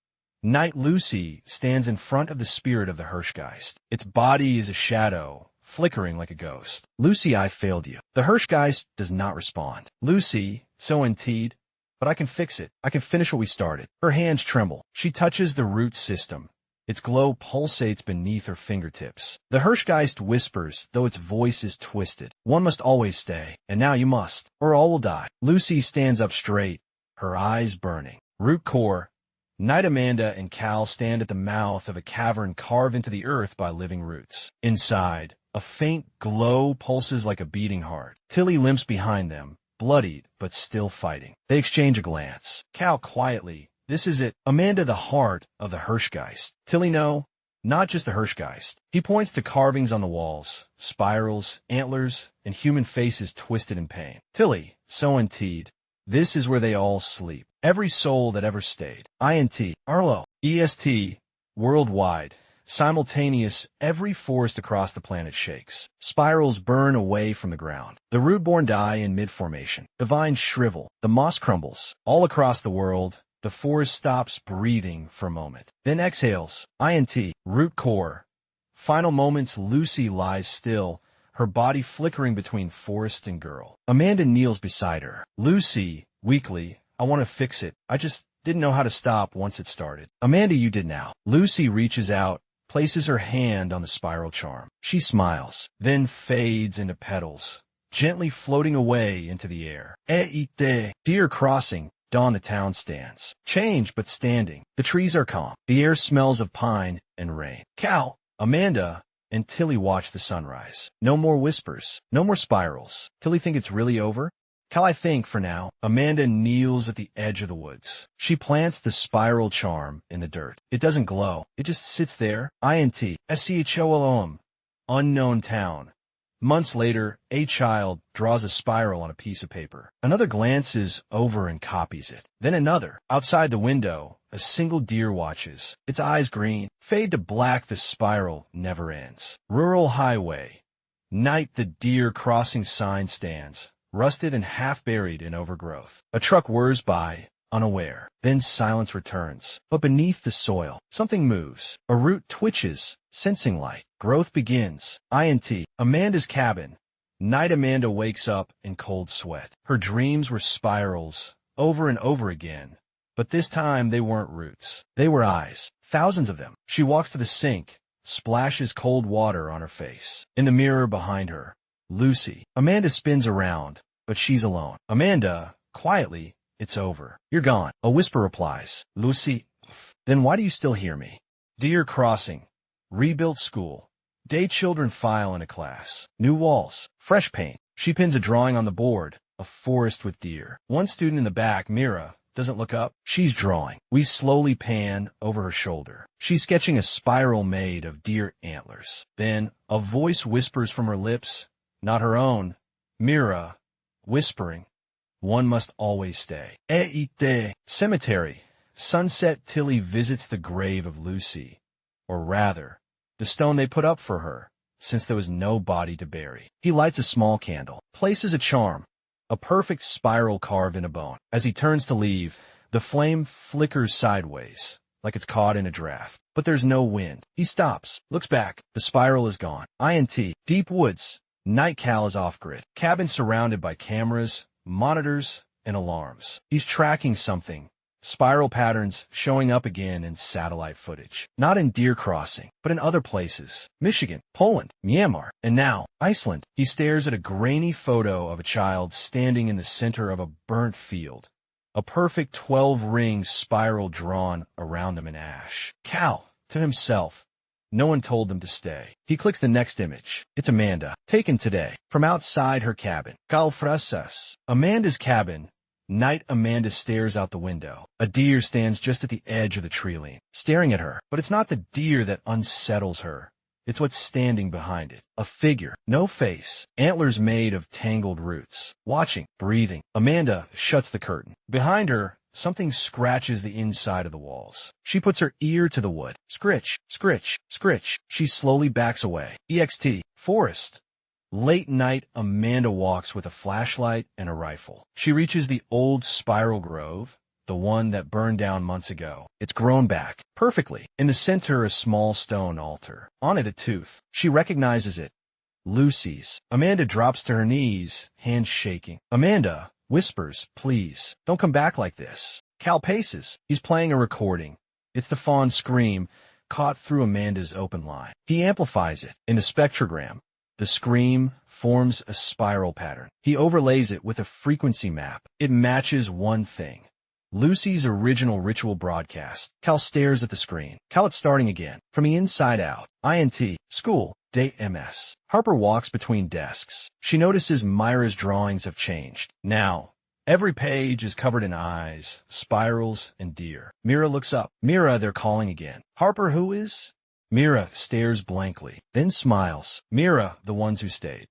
Night Lucy stands in front of the spirit of the Hirschgeist. Its body is a shadow, flickering like a ghost. Lucy, I failed you. The Hirschgeist does not respond. Lucy, so indeed. But I can fix it. I can finish what we started. Her hands tremble. She touches the root system. Its glow pulsates beneath her fingertips. The Hirschgeist whispers, though its voice is twisted. One must always stay, and now you must, or all will die. Lucy stands up straight, her eyes burning. Root core. Knight Amanda and Cal stand at the mouth of a cavern carved into the earth by living roots. Inside, a faint glow pulses like a beating heart. Tilly limps behind them, bloodied, but still fighting. They exchange a glance. Cal quietly, this is it. Amanda, the heart of the Hirschgeist. Tilly, no, not just the Hirschgeist. He points to carvings on the walls, spirals, antlers, and human faces twisted in pain. Tilly, so indeed. This is where they all sleep. Every soul that ever stayed. INT. Arlo. EST. Worldwide. Simultaneous, every forest across the planet shakes. Spirals burn away from the ground. The root-born die in mid-formation. The vines shrivel. The moss crumbles. All across the world, the forest stops breathing for a moment. Then exhales. INT. Root core. Final moments, Lucy lies still, her body flickering between forest and girl. Amanda kneels beside her. Lucy, weakly, I want to fix it. I just didn't know how to stop once it started. Amanda, you did now. Lucy reaches out, places her hand on the spiral charm. She smiles, then fades into petals, gently floating away into the air. Deer crossing. Dawn, the town stands. Change, but standing. The trees are calm. The air smells of pine and rain. Cal, Amanda, and Tilly watch the sunrise. No more whispers. No more spirals. Tilly think it's really over? Cal, I think, for now. Amanda kneels at the edge of the woods. She plants the spiral charm in the dirt. It doesn't glow. It just sits there. INT. SCHOLOM. Unknown town. Months later, a child draws a spiral on a piece of paper. Another glances over and copies it. Then another. Outside the window, a single deer watches. Its eyes green. Fade to black, the spiral never ends. Rural highway. Night, the deer crossing sign stands, rusted and half-buried in overgrowth. A truck whirs by, unaware. Then silence returns. But beneath the soil, something moves. A root twitches, sensing light. Growth begins. INT. Amanda's cabin. Night Amanda wakes up in cold sweat. Her dreams were spirals, over and over again. But this time they weren't roots. They were eyes. Thousands of them. She walks to the sink, splashes cold water on her face. In the mirror behind her, Lucy. Amanda spins around, but she's alone. Amanda, quietly, it's over. You're gone. A whisper replies. Lucy, then why do you still hear me? Deer crossing. Rebuilt school. Day children file into class. New walls. Fresh paint. She pins a drawing on the board. A forest with deer. One student in the back, Mira, doesn't look up. She's drawing. We slowly pan over her shoulder. She's sketching a spiral made of deer antlers. Then a voice whispers from her lips, not her own. Mira, whispering, one must always stay. Cemetery. Sunset, Tilly visits the grave of Lucy. Or rather, the stone they put up for her, since there was no body to bury. He lights a small candle, places a charm, a perfect spiral carved in a bone. As he turns to leave, the flame flickers sideways, like it's caught in a draft. But there's no wind. He stops, looks back. The spiral is gone. INT. Deep woods. Night Cal is off-grid. Cabin surrounded by cameras, monitors, and alarms. He's tracking something. Spiral patterns showing up again in satellite footage. Not in Deer Crossing, but in other places. Michigan, Poland, Myanmar, and now, Iceland. He stares at a grainy photo of a child standing in the center of a burnt field. A perfect 12-ring spiral drawn around them in ash. Cal, to himself. No one told them to stay. He clicks the next image. It's Amanda, taken today, from outside her cabin. Calfrasas. Amanda's cabin. Night Amanda stares out the window. A deer stands just at the edge of the tree line, staring at her. But it's not the deer that unsettles her. It's what's standing behind it. A figure, no face, antlers made of tangled roots. Watching, breathing. Amanda shuts the curtain. Behind her, something scratches the inside of the walls. She puts her ear to the wood. Scritch, scritch, scritch. She slowly backs away. EXT, forest. Late night, Amanda walks with a flashlight and a rifle. She reaches the old spiral grove, the one that burned down months ago. It's grown back, perfectly. In the center, a small stone altar. On it, a tooth. She recognizes it. Lucy's. Amanda drops to her knees, hands shaking. Amanda whispers, please, don't come back like this. Cal paces. He's playing a recording. It's the fawn's scream, caught through Amanda's open line. He amplifies it. In the spectrogram, the scream forms a spiral pattern. He overlays it with a frequency map. It matches one thing. Lucy's original ritual broadcast. Cal stares at the screen. Cal, it's starting again. From the inside out. INT. School. Day MS. Harper walks between desks. She notices Myra's drawings have changed. Now, every page is covered in eyes, spirals, and deer. Mira looks up. Mira, they're calling again. Harper, who is? Mira stares blankly, then smiles. Mira, the ones who stayed.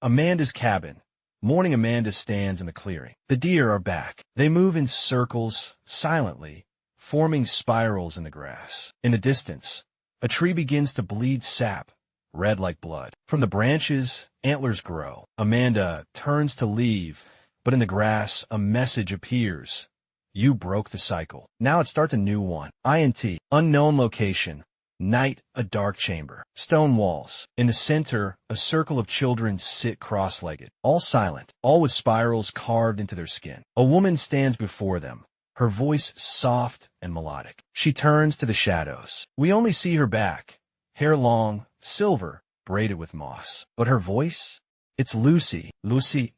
Amanda's cabin. Morning, Amanda stands in the clearing. The deer are back. They move in circles, silently, forming spirals in the grass. In the distance, a tree begins to bleed sap, red like blood. From the branches, antlers grow. Amanda turns to leave, but in the grass, a message appears. You broke the cycle. Now it starts a new one. INT. Unknown location. Night, a dark chamber. Stone walls. In the center, a circle of children sit cross-legged. All silent, all with spirals carved into their skin. A woman stands before them, her voice soft and melodic. She turns to the shadows. We only see her back. Hair long, silver, braided with moss. But her voice? It's Lucy. Lucy,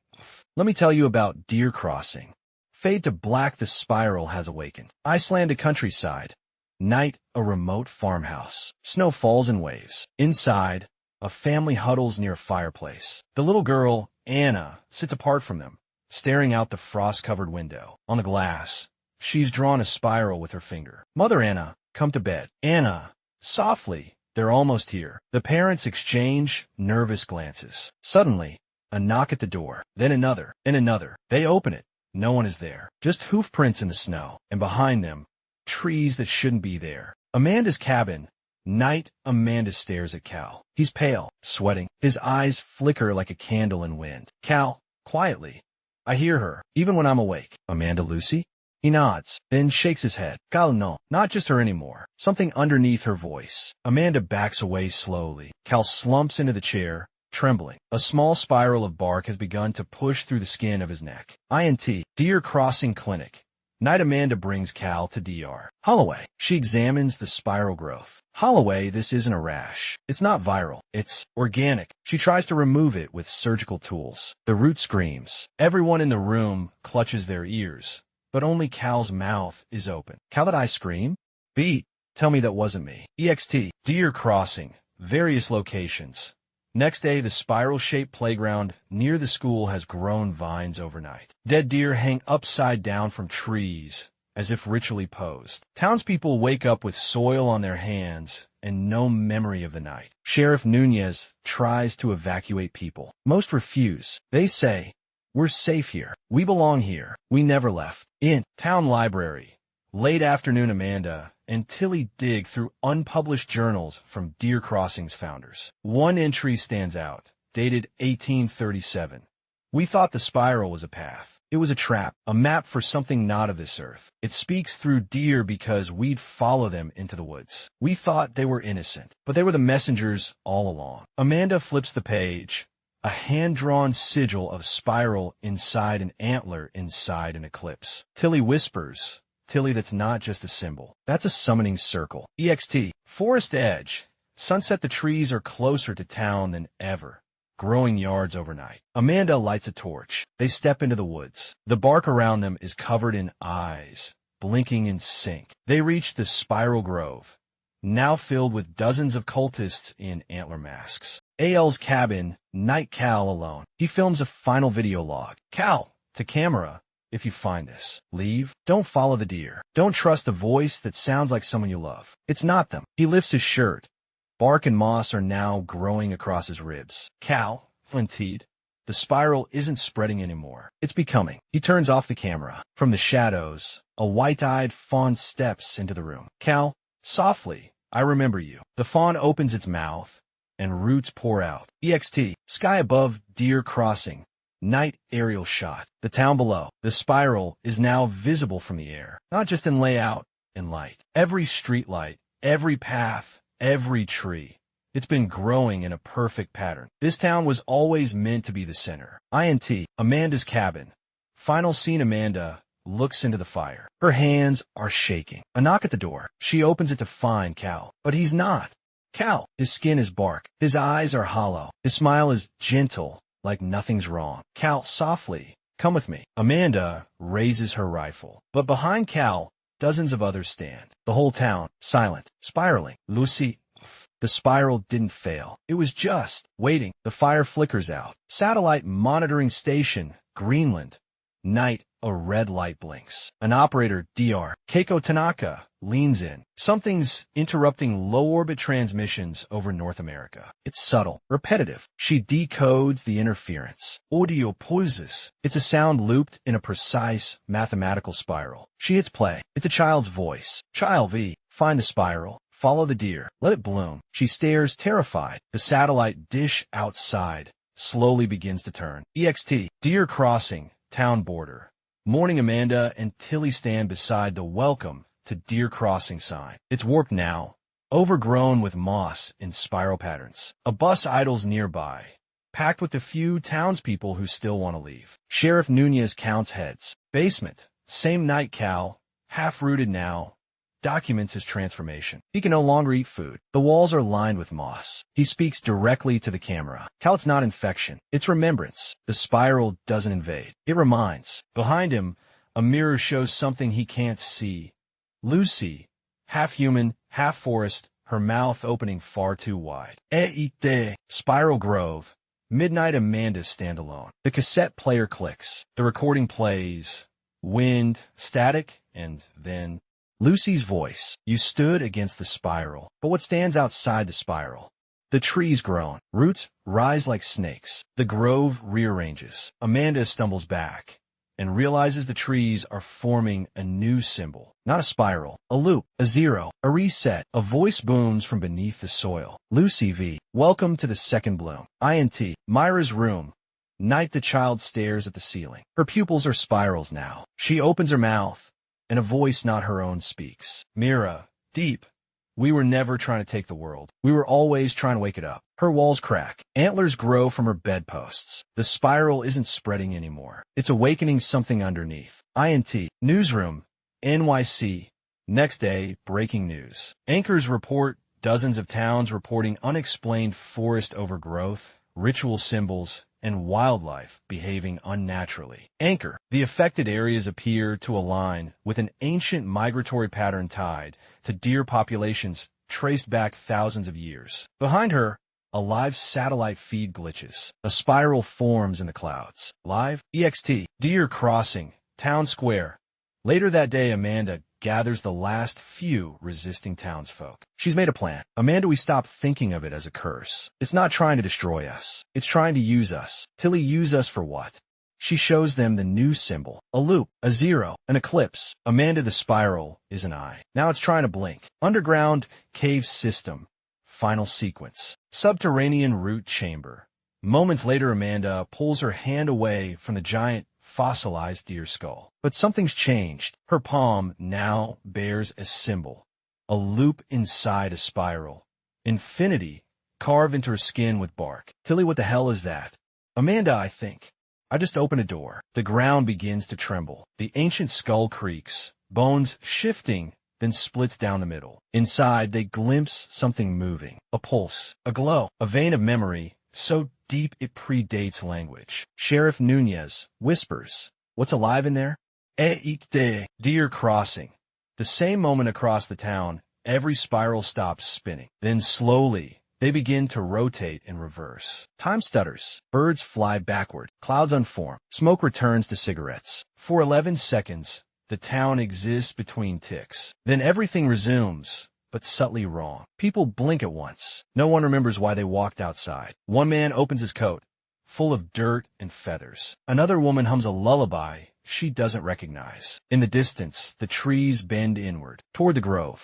let me tell you about Deer Crossing. Fade to black, the spiral has awakened. Icelandic countryside. Night, a remote farmhouse. Snow falls in waves. Inside, a family huddles near a fireplace. The little girl, Anna, sits apart from them, staring out the frost-covered window. On the glass, she's drawn a spiral with her finger. Mother Anna, come to bed. Anna, softly, they're almost here. The parents exchange nervous glances. Suddenly, a knock at the door, then another, and another. They open it. No one is there. Just hoof prints in the snow, and behind them, trees that shouldn't be there. Amanda's cabin. Night, Amanda stares at Cal. He's pale, sweating. His eyes flicker like a candle in wind. Cal, quietly. I hear her, even when I'm awake. Amanda, Lucy? He nods, then shakes his head. Cal, no, not just her anymore. Something underneath her voice. Amanda backs away slowly. Cal slumps into the chair, trembling. A small spiral of bark has begun to push through the skin of his neck. INT. Deer Crossing Clinic. Night, Amanda brings Cal to DR. Holloway. She examines the spiral growth. Holloway, this isn't a rash. It's not viral. It's organic. She tries to remove it with surgical tools. The root screams. Everyone in the room clutches their ears, but only Cal's mouth is open. Cal, did I scream? Beat. Tell me that wasn't me. EXT. Deer Crossing. Various locations. Next day, the spiral-shaped playground near the school has grown vines overnight. Dead deer hang upside down from trees, as if ritually posed. Townspeople wake up with soil on their hands and no memory of the night. Sheriff Nunez tries to evacuate people. Most refuse. They say, we're safe here. We belong here. We never left. In town library. Late afternoon, Amanda and Tilly dig through unpublished journals from Deer Crossing's founders. One entry stands out, dated 1837. We thought the spiral was a path. It was a trap, a map for something not of this earth. It speaks through deer because we'd follow them into the woods. We thought they were innocent, but they were the messengers all along. Amanda flips the page. A hand-drawn sigil of spiral inside an antler inside an eclipse. Tilly whispers. Tilly, that's not just a symbol. That's a summoning circle. EXT. Forest edge. Sunset, the trees are closer to town than ever. Growing yards overnight. Amanda lights a torch. They step into the woods. The bark around them is covered in eyes, blinking in sync. They reach the spiral grove, now filled with dozens of cultists in antler masks. AL's cabin, Night. Cal alone. He films a final video log. Cal, to camera. If you find this, leave. Don't follow the deer. Don't trust a voice that sounds like someone you love. It's not them. He lifts his shirt. Bark and moss are now growing across his ribs. Cal, flinted. The spiral isn't spreading anymore. It's becoming. He turns off the camera. From the shadows, a white-eyed fawn steps into the room. Cal, softly, I remember you. The fawn opens its mouth, and roots pour out. EXT, sky above, deer crossing. Night aerial shot. The town below. The spiral is now visible from the air. Not just in layout, in light. Every street light, every path, every tree. It's been growing in a perfect pattern. This town was always meant to be the center. INT, Amanda's cabin. Final scene, Amanda looks into the fire. Her hands are shaking. A knock at the door. She opens it to find Cal. But he's not. Cal, his skin is bark. His eyes are hollow. His smile is gentle, like nothing's wrong. Cal, softly, come with me. Amanda raises her rifle. But behind Cal, dozens of others stand. The whole town, silent, spiraling. Lucy, the spiral didn't fail. It was just waiting. The fire flickers out. Satellite monitoring station, Greenland. Night, a red light blinks. An operator, DR. Keiko Tanaka, leans in. Something's interrupting low-orbit transmissions over North America. It's subtle, repetitive. She decodes the interference. Audio pulses. It's a sound looped in a precise mathematical spiral. She hits play. It's a child's voice. Child V, find the spiral. Follow the deer. Let it bloom. She stares, terrified. The satellite dish outside slowly begins to turn. EXT, deer crossing, town border. Morning, Amanda and Tilly stand beside the welcome to deer crossing sign. It's warped now, overgrown with moss in spiral patterns. A bus idles nearby, packed with the few townspeople who still want to leave. Sheriff Nunez counts heads. Basement, same night. Cal, half-rooted now, documents his transformation. He can no longer eat food. The walls are lined with moss. He speaks directly to the camera. Cal, it's not infection. It's remembrance. The spiral doesn't invade. It reminds. Behind him, a mirror shows something he can't see. Lucy, half-human, half-forest, her mouth opening far too wide. Eite, spiral grove. Midnight, Amanda stand alone. The cassette player clicks. The recording plays. Wind, static, and then Lucy's voice. You stood against the spiral. But what stands outside the spiral? The trees groan. Roots rise like snakes. The grove rearranges. Amanda stumbles back and realizes the trees are forming a new symbol. Not a spiral, a loop, a zero, a reset. A voice booms from beneath the soil. Lucy V, welcome to the second bloom. INT, Myra's room. Night, the child stares at the ceiling. Her pupils are spirals now. She opens her mouth, and a voice not her own speaks. Mira, deep. We were never trying to take the world. We were always trying to wake it up. Her walls crack. Antlers grow from her bedposts. The spiral isn't spreading anymore. It's awakening something underneath. INT, newsroom, NYC. Next day, breaking news. Anchors report dozens of towns reporting unexplained forest overgrowth, ritual symbols, and wildlife behaving unnaturally. Anchor, the affected areas appear to align with an ancient migratory pattern tied to deer populations traced back thousands of years. Behind her, a live satellite feed glitches. A spiral forms in the clouds. Live, EXT, deer crossing, town square. Later that day, Amanda gathers the last few resisting townsfolk. She's made a plan. Amanda, we stop thinking of it as a curse. It's not trying to destroy us. It's trying to use us. Tilly, use us for what? She shows them the new symbol. A loop, a zero, an eclipse. Amanda, the spiral is an eye. Now it's trying to blink. Underground cave system. Final sequence. Subterranean root chamber. Moments later, Amanda pulls her hand away from the giant fossilized deer skull. But something's changed. Her palm now bears a symbol. A loop inside a spiral. Infinity carved into her skin with bark. Tilly, what the hell is that? Amanda, I think. I just opened a door. The ground begins to tremble. The ancient skull creaks, bones shifting, then splits down the middle. Inside, they glimpse something moving. A pulse, a glow, a vein of memory, so deep it predates language. Sheriff Nunez whispers, what's alive in there? Eikte, deer crossing. The same moment across the town, every spiral stops spinning. Then slowly, they begin to rotate in reverse. Time stutters. Birds fly backward. Clouds unform. Smoke returns to cigarettes. For 11 seconds, the town exists between ticks. Then everything resumes. but subtly wrong. People blink at once. No one remembers why they walked outside. One man opens his coat, full of dirt and feathers. Another woman hums a lullaby she doesn't recognize. In the distance, the trees bend inward, toward the grove.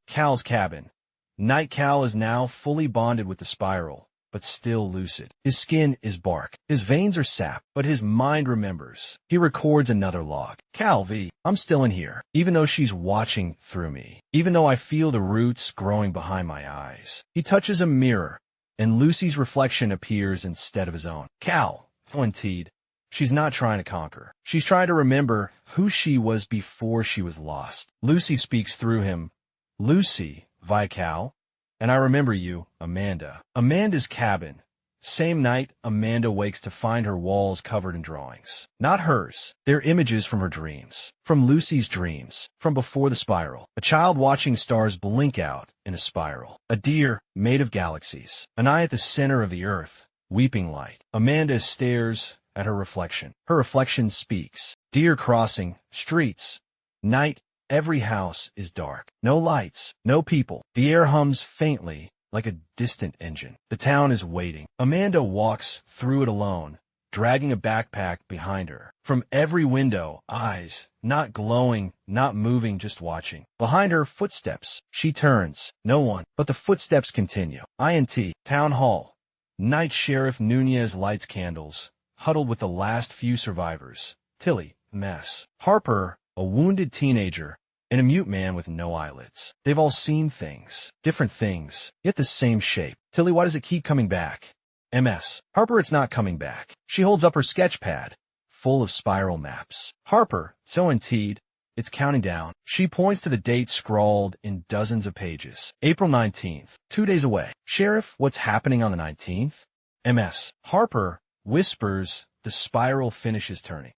Cal's cabin. Night Cal is now fully bonded with the spiral, but still lucid. His skin is bark. His veins are sap, but his mind remembers. He records another log. Cal V, I'm still in here, even though she's watching through me, even though I feel the roots growing behind my eyes. He touches a mirror, and Lucy's reflection appears instead of his own. Cal, Teed. She's not trying to conquer. She's trying to remember who she was before she was lost. Lucy speaks through him. Lucy, Vi Cal. And I remember you, Amanda. Amanda's cabin. Same night, Amanda wakes to find her walls covered in drawings. Not hers. They're images from her dreams. From Lucy's dreams. From before the spiral. A child watching stars blink out in a spiral. A deer made of galaxies. An eye at the center of the earth. Weeping light. Amanda stares at her reflection. Her reflection speaks. Deer crossing. Streets. Night. Every house is dark. No lights. No people. The air hums faintly, like a distant engine. The town is waiting. Amanda walks through it alone, dragging a backpack behind her. From every window, eyes, not glowing, not moving, just watching. Behind her, footsteps. She turns. No one. But the footsteps continue. Town Hall. Night Sheriff Nunez lights candles, huddled with the last few survivors. Tilly, mess. Harper, a wounded teenager, and a mute man with no eyelids. They've all seen things, different things, yet the same shape. Tilly, why does it keep coming back? MS. Harper, it's not coming back. She holds up her sketch pad, full of spiral maps. Harper, Teed, it's counting down. She points to the date scrawled in dozens of pages. April 19th, 2 days away. Sheriff, what's happening on the 19th? MS. Harper whispers, the spiral finishes turning.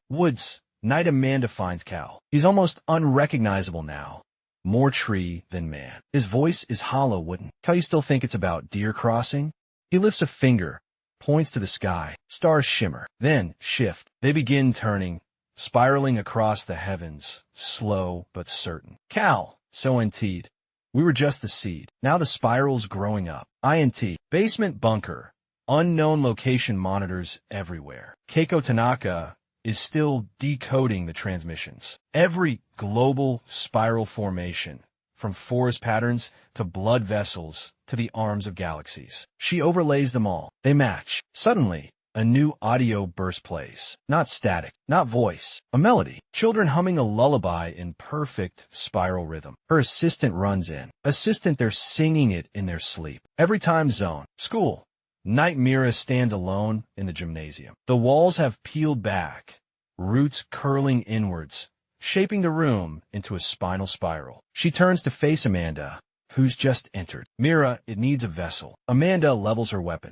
Woods. Night Amanda finds Cal. He's almost unrecognizable now. More tree than man. His voice is hollow wooden. Cal, you still think it's about deer crossing? He lifts a finger, points to the sky. Stars shimmer, then shift. They begin turning, spiraling across the heavens, slow but certain. Cal, Teed. We were just the seed. Now the spiral's growing up. Basement bunker. Unknown location monitors everywhere. Keiko Tanaka is still decoding the transmissions. Every global spiral formation, from forest patterns to blood vessels to the arms of galaxies. She overlays them all. They match. Suddenly, a new audio burst plays. Not static, not voice, a melody. Children humming a lullaby in perfect spiral rhythm. Her assistant runs in. Assistant, they're singing it in their sleep. Every time zone. School. Night Mira stands alone in the gymnasium. The walls have peeled back, roots curling inwards, shaping the room into a spinal spiral. She turns to face Amanda, who's just entered. Mira, it needs a vessel. Amanda levels her weapon.